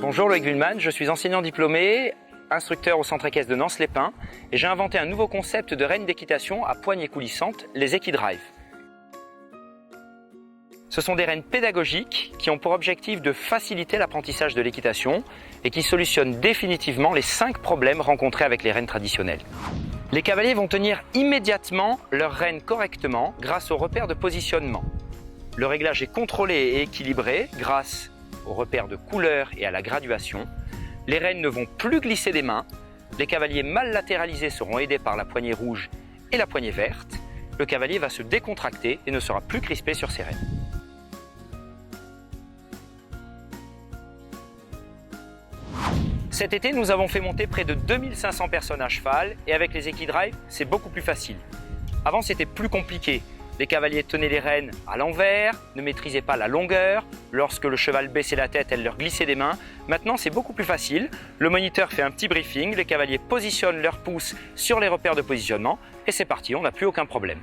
Bonjour Loïc Wühlmann, je suis enseignant diplômé, instructeur au centre équestre de Nance-les-Pins et j'ai inventé un nouveau concept de renne d'équitation à poignées coulissantes, les EquiDrive. Ce sont des rennes pédagogiques qui ont pour objectif de faciliter l'apprentissage de l'équitation et qui solutionnent définitivement les 5 problèmes rencontrés avec les rennes traditionnelles. Les cavaliers vont tenir immédiatement leur renne correctement grâce au repère de positionnement. Le réglage est contrôlé et équilibré grâce aux repères de couleur et à la graduation. Les rennes ne vont plus glisser des mains. Les cavaliers mal latéralisés seront aidés par la poignée rouge et la poignée verte. Le cavalier va se décontracter et ne sera plus crispé sur ses rênes. Cet été, nous avons fait monter près de 2500 personnes à cheval et avec les EquiDrive, c'est beaucoup plus facile. Avant, c'était plus compliqué. Les cavaliers tenaient les rênes à l'envers, ne maîtrisaient pas la longueur. Lorsque le cheval baissait la tête, elle leur glissait des mains. Maintenant, c'est beaucoup plus facile. Le moniteur fait un petit briefing, les cavaliers positionnent leurs pouces sur les repères de positionnement et c'est parti, on n'a plus aucun problème.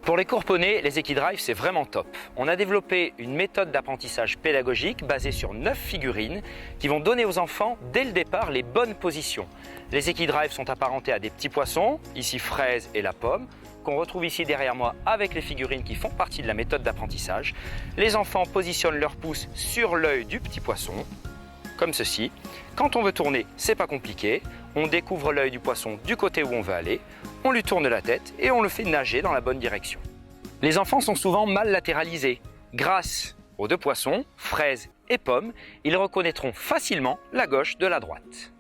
Pour les cours poneys, les EquiDrive, c'est vraiment top. On a développé une méthode d'apprentissage pédagogique basée sur 9 figurines qui vont donner aux enfants, dès le départ, les bonnes positions. Les EquiDrive sont apparentés à des petits poissons, ici fraise et la pomme, qu'on retrouve ici derrière moi avec les figurines qui font partie de la méthode d'apprentissage. Les enfants positionnent leurs pouces sur l'œil du petit poisson, comme ceci. Quand on veut tourner, c'est pas compliqué. On découvre l'œil du poisson du côté où on veut aller, on lui tourne la tête et on le fait nager dans la bonne direction. Les enfants sont souvent mal latéralisés. Grâce aux 2 poissons, fraise et pomme, ils reconnaîtront facilement la gauche de la droite.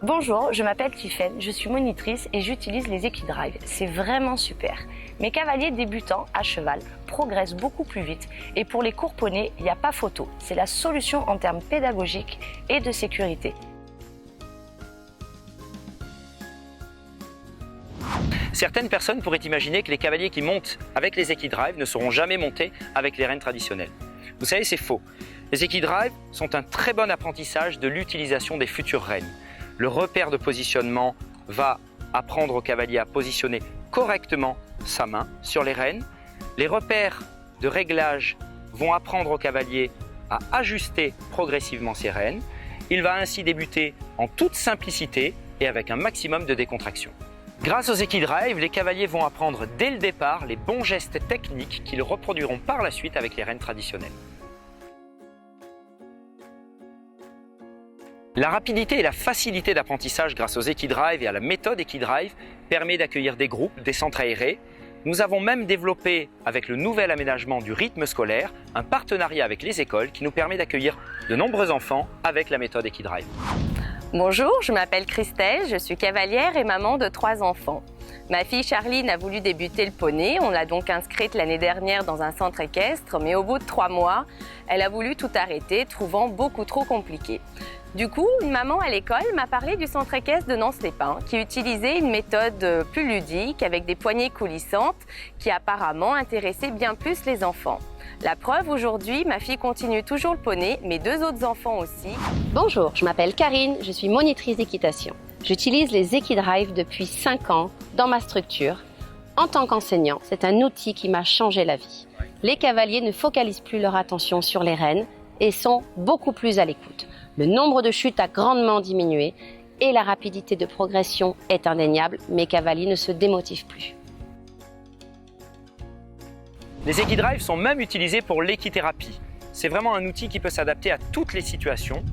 Bonjour, je m'appelle Tiffaine, je suis monitrice et j'utilise les EquiDrive. C'est vraiment super. Mes cavaliers débutants à cheval progressent beaucoup plus vite et pour les cours poneys, il n'y a pas photo. C'est la solution en termes pédagogiques et de sécurité. Certaines personnes pourraient imaginer que les cavaliers qui montent avec les EquiDrive ne seront jamais montés avec les rennes traditionnelles. Vous savez, c'est faux. Les EquiDrive sont un très bon apprentissage de l'utilisation des futures rennes. Le repère de positionnement va apprendre au cavalier à positionner correctement sa main sur les rênes. Les repères de réglage vont apprendre au cavalier à ajuster progressivement ses rênes. Il va ainsi débuter en toute simplicité et avec un maximum de décontraction. Grâce aux EquiDrive, les cavaliers vont apprendre dès le départ les bons gestes techniques qu'ils reproduiront par la suite avec les rennes traditionnelles. La rapidité et la facilité d'apprentissage grâce aux EquiDrive et à la méthode EquiDrive permet d'accueillir des groupes, des centres aérés. Nous avons même développé, avec le nouvel aménagement du rythme scolaire, un partenariat avec les écoles qui nous permet d'accueillir de nombreux enfants avec la méthode EquiDrive. Bonjour, je m'appelle Christelle, je suis cavalière et maman de 3 enfants. Ma fille Charline a voulu débuter le poney, on l'a donc inscrite l'année dernière dans un centre équestre, mais au bout de 3 mois, elle a voulu tout arrêter, trouvant beaucoup trop compliqué. Du coup, une maman à l'école m'a parlé du centre équestre de Nance-les-Pins qui utilisait une méthode plus ludique avec des poignées coulissantes qui apparemment intéressait bien plus les enfants. La preuve, aujourd'hui, ma fille continue toujours le poney, mes 2 autres enfants aussi. Bonjour, je m'appelle Karine, je suis monitrice d'équitation. J'utilise les EquiDrive depuis 5 ans dans ma structure. En tant qu'enseignant, c'est un outil qui m'a changé la vie. Les cavaliers ne focalisent plus leur attention sur les rênes et sont beaucoup plus à l'écoute. Le nombre de chutes a grandement diminué et la rapidité de progression est indéniable. Mes cavaliers ne se démotivent plus. Les EquiDrive sont même utilisés pour l'équithérapie. C'est vraiment un outil qui peut s'adapter à toutes les situations.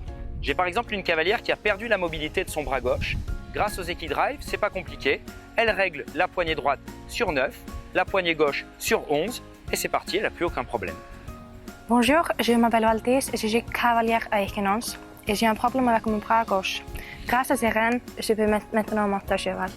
J'ai par exemple une cavalière qui a perdu la mobilité de son bras gauche. Grâce aux EquiDrive, c'est pas compliqué. Elle règle la poignée droite sur 9, la poignée gauche sur 11 et c'est parti, elle n'a plus aucun problème. Bonjour, je m'appelle Valtis et je suis cavalière à Equinance et j'ai un problème avec mon bras gauche. Grâce à ces rênes, je peux maintenant monter à cheval.